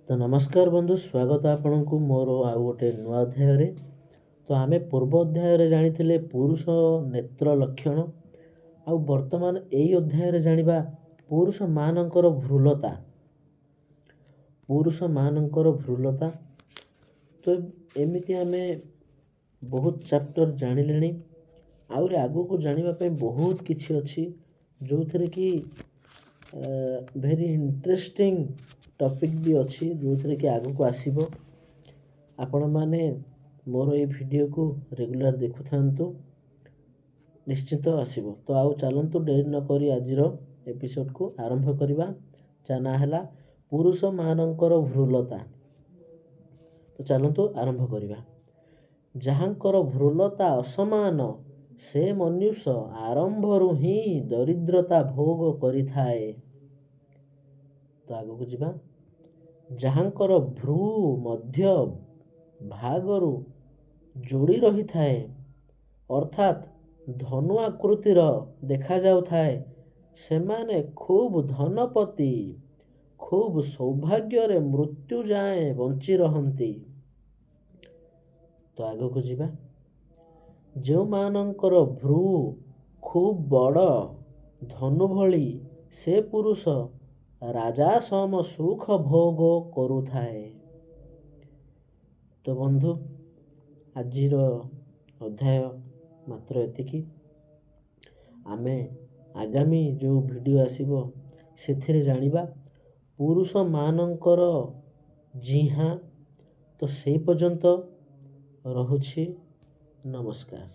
तो नमस्कार बंधु, स्वागत आपनकु मोर आउ गोटे नुआ अध्याय। तो आमे पूर्व अध्याय जानी पुरुष नेत्र लक्षण आउ वर्तमान यही अध्याय जानिबा पुरुष मानकर भ्रूलता। पुरुष मानकर भ्रूलता तो एमिति आमे बहुत चैप्टर जानिलेनी। आउरी आगु को जानिबा पे बहुत किछि अछि जो थरे कि भेरी इंटरेस्टिंग टॉपिक भी अच्छी जो थरे कि आगु को आसीबो। आपण माने मोर ए वीडियो को रेगुलर देखु थांतु, निश्चित आसीबो। तो आउ चलंतु डेरी न करी आजिर एपिसोड को आरंभ करिबा। जाना हैला पुरुष मानकर भ्रूलता। तो चलंतु आरंभ करिबा। जहांकर भ्रूलता असमान से मनुष्य आरंभरु ही दरिद्रता भोग करिथाए। तो आगु को जिबा। जहांकर भ्रू मध्य भागरु जोड़ी रही थाए अर्थात धनु आकृतिर देखा जाउ थाए, सेमाने खूब धनपति, खूब सौभाग्य रे मृत्यु जाए बंची रहंती। तो आगु को जिबा। जो मानंकर भ्रू खूब बड़ धनु भली से पुरुष राजा सम सुख भोग करू थाए। तो बंधु आजिर अध्याय मात्र एतिकी। आमे आगामी जो वीडियो आसीबो सेथिरे जानिबा पुरुष मानंकर जिहा। तो से पर्यंत रहुछि। नमस्कार।